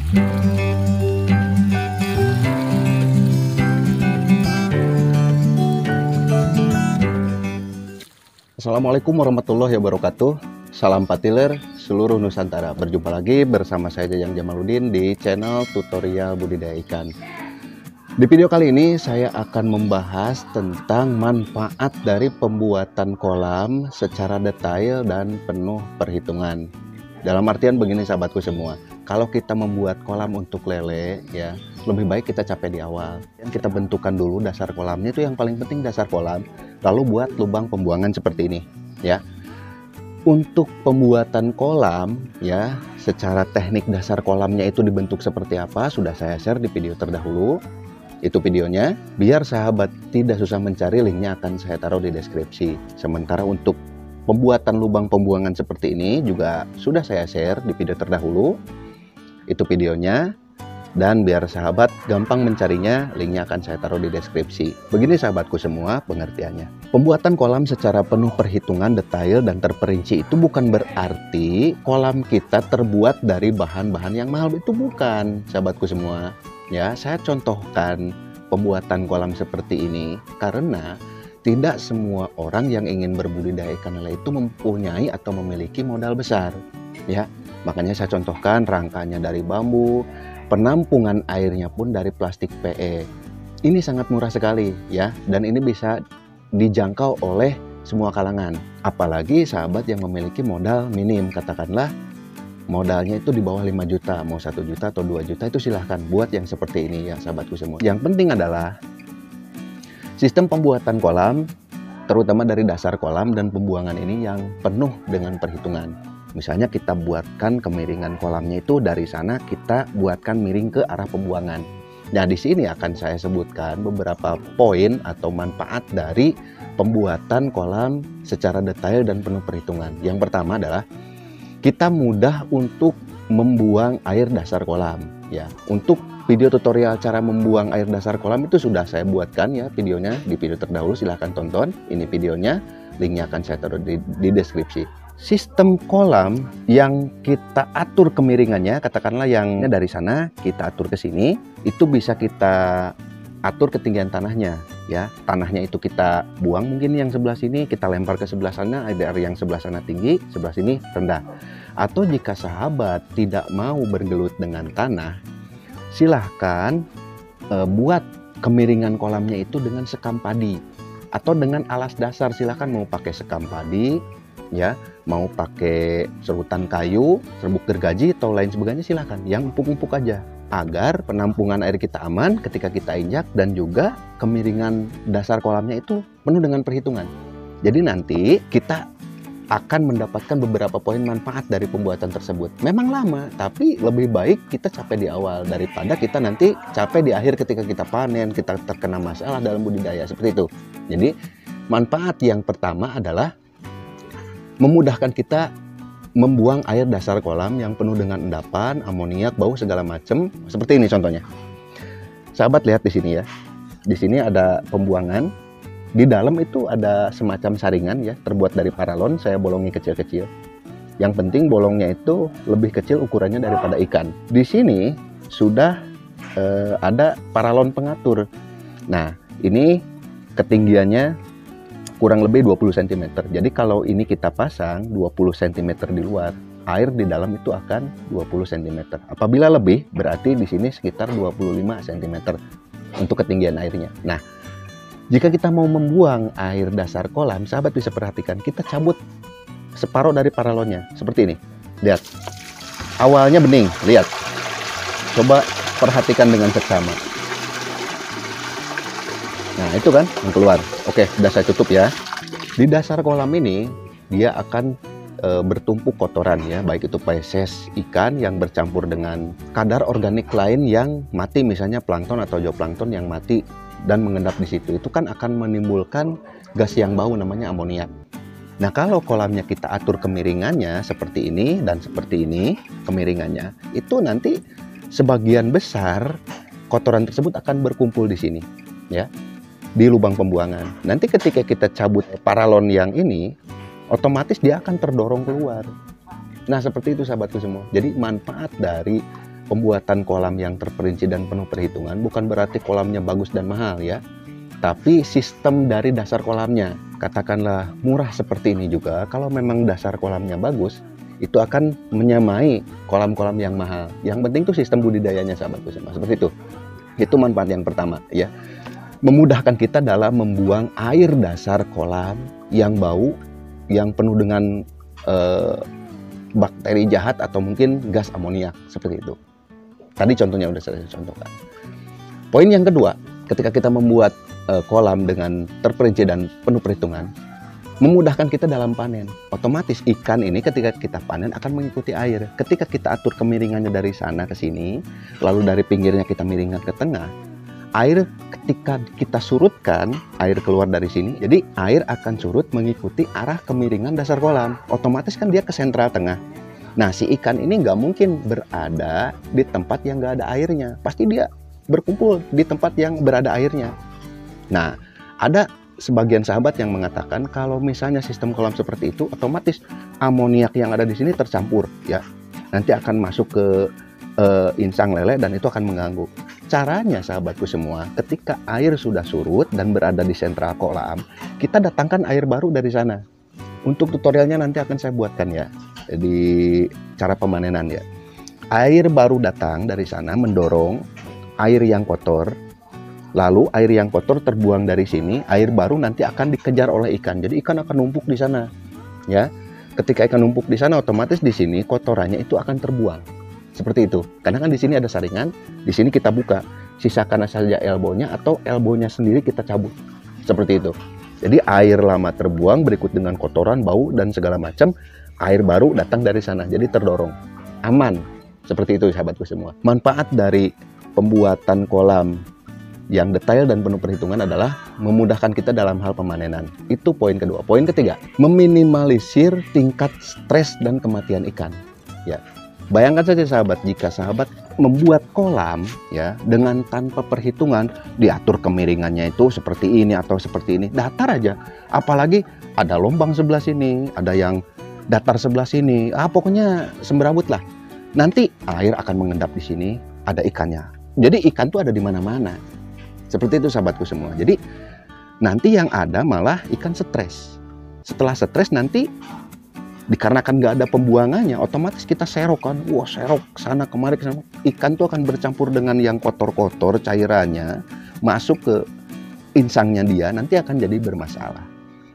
Assalamualaikum warahmatullahi wabarakatuh. Salam patiler seluruh Nusantara. Berjumpa lagi bersama saya Jajang Jamaluddin di channel tutorial budidaya ikan. Di video kali ini saya akan membahas tentang manfaat dari pembuatan kolam secara detail dan penuh perhitungan. Dalam artian begini sahabatku semua, kalau kita membuat kolam untuk lele ya, lebih baik kita capek di awal. Yang kita bentukkan dulu dasar kolamnya, itu yang paling penting dasar kolam. Lalu buat lubang pembuangan seperti ini ya. Untuk pembuatan kolam ya, secara teknik dasar kolamnya itu dibentuk seperti apa sudah saya share di video terdahulu. Itu videonya, biar sahabat tidak susah mencari, linknya akan saya taruh di deskripsi. Sementara untuk pembuatan lubang pembuangan seperti ini juga sudah saya share di video terdahulu. Itu videonya. Dan biar sahabat gampang mencarinya, linknya akan saya taruh di deskripsi. Begini sahabatku semua pengertiannya. Pembuatan kolam secara penuh perhitungan detail dan terperinci itu bukan berarti kolam kita terbuat dari bahan-bahan yang mahal. Itu bukan sahabatku semua. Ya, saya contohkan pembuatan kolam seperti ini karena tidak semua orang yang ingin berbudidaya ikan lele itu mempunyai atau memiliki modal besar. Ya, makanya saya contohkan rangkanya dari bambu. Penampungan airnya pun dari plastik PE. Ini sangat murah sekali ya, dan ini bisa dijangkau oleh semua kalangan. Apalagi sahabat yang memiliki modal minim, katakanlah modalnya itu di bawah 5 juta, mau 1 juta atau 2 juta, itu silahkan buat yang seperti ini ya sahabatku semua. Yang penting adalah sistem pembuatan kolam, terutama dari dasar kolam dan pembuangan ini yang penuh dengan perhitungan. Misalnya kita buatkan kemiringan kolamnya itu dari sana kita buatkan miring ke arah pembuangan. Nah, di sini akan saya sebutkan beberapa poin atau manfaat dari pembuatan kolam secara detail dan penuh perhitungan. Yang pertama adalah kita mudah untuk membuang air dasar kolam ya. Untuk video tutorial cara membuang air dasar kolam itu sudah saya buatkan ya videonya di video terdahulu, silahkan tonton. Ini videonya, linknya akan saya taruh di deskripsi. Sistem kolam yang kita atur kemiringannya, katakanlah yang dari sana kita atur ke sini, itu bisa kita atur ketinggian tanahnya ya. Tanahnya itu kita buang mungkin yang sebelah sini, kita lempar ke sebelah sana, ada yang sebelah sana tinggi, sebelah sini rendah. Atau jika sahabat tidak mau bergelut dengan tanah, silahkan buat kemiringan kolamnya itu dengan sekam padi atau dengan alas dasar. Silahkan mau pakai sekam padi ya, mau pakai serutan kayu, serbuk gergaji atau lain sebagainya, silahkan yang empuk-empuk aja agar penampungan air kita aman ketika kita injak, dan juga kemiringan dasar kolamnya itu penuh dengan perhitungan. Jadi nanti kita akan mendapatkan beberapa poin manfaat dari pembuatan tersebut. Memang lama, tapi lebih baik kita capek di awal daripada kita nanti capek di akhir ketika kita panen, kita terkena masalah dalam budidaya seperti itu. Jadi manfaat yang pertama adalah memudahkan kita membuang air dasar kolam yang penuh dengan endapan, amoniak, bau segala macam. Seperti ini contohnya. Sahabat lihat di sini ya. Di sini ada pembuangan. Di dalam itu ada semacam saringan ya, terbuat dari paralon. Saya bolongi kecil-kecil. Yang penting bolongnya itu lebih kecil ukurannya daripada ikan. Di sini sudah ada paralon pengatur. Nah, ini ketinggiannya kurang lebih 20 cm. Jadi kalau ini kita pasang 20 cm di luar, air di dalam itu akan 20 cm. Apabila lebih, berarti di sini sekitar 25 cm untuk ketinggian airnya. Nah, jika kita mau membuang air dasar kolam, sahabat bisa perhatikan, kita cabut separuh dari paralonnya. Seperti ini. Lihat. Awalnya bening, lihat. Coba perhatikan dengan seksama. Nah, itu kan yang keluar. Oke, sudah saya tutup ya. Di dasar kolam ini dia akan bertumpuk kotoran ya, baik itu feses ikan yang bercampur dengan kadar organik lain yang mati, misalnya plankton atau zooplankton yang mati dan mengendap di situ. Itu kan akan menimbulkan gas yang bau namanya amoniak. Nah, kalau kolamnya kita atur kemiringannya seperti ini dan seperti ini kemiringannya, itu nanti sebagian besar kotoran tersebut akan berkumpul di sini ya, di lubang pembuangan. Nanti ketika kita cabut paralon yang ini, otomatis dia akan terdorong keluar. Nah, seperti itu sahabatku semua. Jadi manfaat dari pembuatan kolam yang terperinci dan penuh perhitungan bukan berarti kolamnya bagus dan mahal ya. Tapi sistem dari dasar kolamnya, katakanlah murah seperti ini juga, kalau memang dasar kolamnya bagus, itu akan menyamai kolam-kolam yang mahal. Yang penting tuh sistem budidayanya sahabatku semua, seperti itu. Itu manfaat yang pertama ya. Memudahkan kita dalam membuang air dasar kolam yang bau, yang penuh dengan bakteri jahat atau mungkin gas amoniak, seperti itu. Tadi contohnya udah saya contohkan. Poin yang kedua, ketika kita membuat kolam dengan terperinci dan penuh perhitungan, memudahkan kita dalam panen. Otomatis ikan ini ketika kita panen akan mengikuti air. Ketika kita atur kemiringannya dari sana ke sini, lalu dari pinggirnya kita miringkan ke tengah, air ketika kita surutkan, air keluar dari sini, jadi air akan surut mengikuti arah kemiringan dasar kolam. Otomatis kan dia ke sentral tengah. Nah, si ikan ini nggak mungkin berada di tempat yang nggak ada airnya. Pasti dia berkumpul di tempat yang berada airnya. Nah, ada sebagian sahabat yang mengatakan kalau misalnya sistem kolam seperti itu, otomatis amoniak yang ada di sini tercampur, ya. Nanti akan masuk ke insang lele dan itu akan mengganggu. Caranya sahabatku semua, ketika air sudah surut dan berada di sentral kolam, kita datangkan air baru dari sana. Untuk tutorialnya nanti akan saya buatkan ya, di cara pemanenan ya. Air baru datang dari sana mendorong air yang kotor, lalu air yang kotor terbuang dari sini, air baru nanti akan dikejar oleh ikan. Jadi ikan akan numpuk di sana, ya. Ketika ikan numpuk di sana, otomatis di sini kotorannya itu akan terbuang, seperti itu. Karena kan di sini ada saringan, di sini kita buka, sisakan saja elbownya atau elbownya sendiri kita cabut, seperti itu. Jadi air lama terbuang berikut dengan kotoran, bau dan segala macam, air baru datang dari sana, jadi terdorong, aman, seperti itu sahabatku semua. Manfaat dari pembuatan kolam yang detail dan penuh perhitungan adalah memudahkan kita dalam hal pemanenan. Itu poin kedua. Poin ketiga, meminimalisir tingkat stres dan kematian ikan. Ya, bayangkan saja sahabat, jika sahabat membuat kolam ya dengan tanpa perhitungan, diatur kemiringannya itu seperti ini atau seperti ini, datar aja. Apalagi ada lubang sebelah sini, ada yang datar sebelah sini, pokoknya semberawut lah. Nanti air akan mengendap di sini, ada ikannya. Jadi ikan tuh ada di mana-mana. Seperti itu sahabatku semua. Jadi nanti yang ada malah ikan stres. Setelah stres nanti dikarenakan nggak ada pembuangannya, otomatis kita serok kan, wah serok sana kemari kesana. Ikan tuh akan bercampur dengan yang kotor-kotor cairannya, masuk ke insangnya dia, nanti akan jadi bermasalah.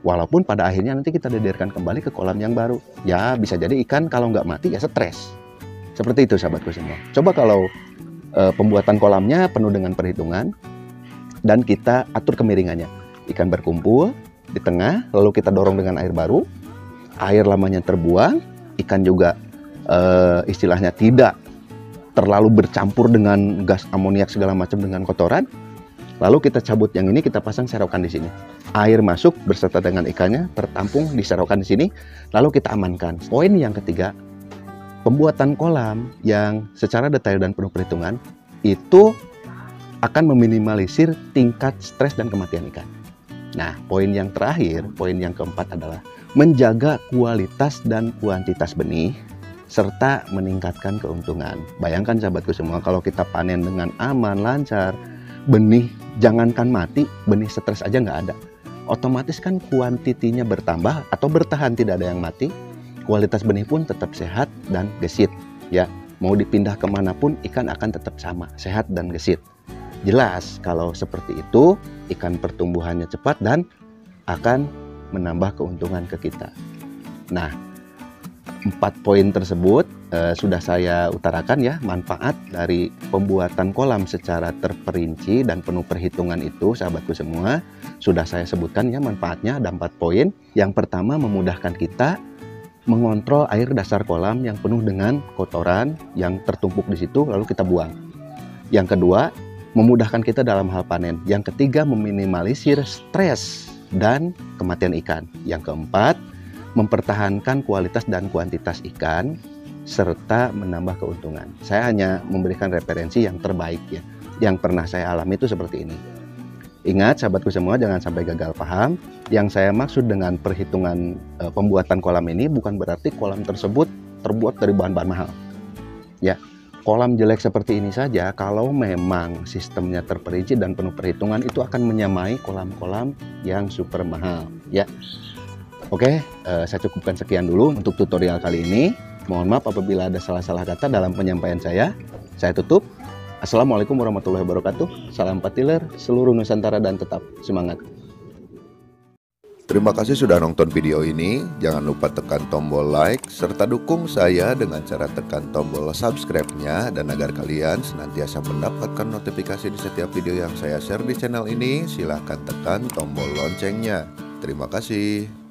Walaupun pada akhirnya nanti kita dilahirkan kembali ke kolam yang baru. Ya bisa jadi ikan kalau nggak mati ya stres. Seperti itu sahabatku semua. Coba kalau pembuatan kolamnya penuh dengan perhitungan dan kita atur kemiringannya. Ikan berkumpul di tengah, lalu kita dorong dengan air baru. Air lamanya terbuang, ikan juga istilahnya tidak terlalu bercampur dengan gas amoniak segala macam dengan kotoran. Lalu kita cabut yang ini, kita pasang serokan di sini. Air masuk berserta dengan ikannya, tertampung di serokan di sini. Lalu kita amankan. Poin yang ketiga, pembuatan kolam yang secara detail dan penuh perhitungan itu akan meminimalisir tingkat stres dan kematian ikan. Nah, poin yang terakhir, poin yang keempat adalah menjaga kualitas dan kuantitas benih serta meningkatkan keuntungan. Bayangkan sahabatku semua, kalau kita panen dengan aman, lancar, benih jangankan mati, benih stres aja nggak ada. Otomatis kan kuantitinya bertambah atau bertahan, tidak ada yang mati. Kualitas benih pun tetap sehat dan gesit. Ya, mau dipindah kemanapun ikan akan tetap sama, sehat dan gesit. Jelas kalau seperti itu ikan pertumbuhannya cepat dan akan menambah keuntungan ke kita. Nah, 4 poin tersebut sudah saya utarakan ya, manfaat dari pembuatan kolam secara terperinci dan penuh perhitungan itu sahabatku semua. Sudah saya sebutkan ya manfaatnya, ada 4 poin. Yang pertama, memudahkan kita mengontrol air dasar kolam yang penuh dengan kotoran yang tertumpuk di situ lalu kita buang. Yang kedua, memudahkan kita dalam hal panen. Yang ketiga, meminimalisir stres dan kematian ikan. Yang keempat, mempertahankan kualitas dan kuantitas ikan serta menambah keuntungan. Saya hanya memberikan referensi yang terbaik ya, yang pernah saya alami itu seperti ini. Ingat sahabatku semua, jangan sampai gagal paham. Yang saya maksud dengan perhitungan pembuatan kolam ini bukan berarti kolam tersebut terbuat dari bahan-bahan mahal. Ya, kolam jelek seperti ini saja, kalau memang sistemnya terperinci dan penuh perhitungan, itu akan menyamai kolam-kolam yang super mahal ya. Oke, saya cukupkan sekian dulu untuk tutorial kali ini. Mohon maaf apabila ada salah-salah kata dalam penyampaian saya. Saya tutup. Assalamualaikum warahmatullahi wabarakatuh. Salam patiler seluruh Nusantara dan tetap semangat. Terima kasih sudah nonton video ini. Jangan lupa tekan tombol like serta dukung saya dengan cara tekan tombol subscribe-nya, dan agar kalian senantiasa mendapatkan notifikasi di setiap video yang saya share di channel ini, silahkan tekan tombol loncengnya. Terima kasih.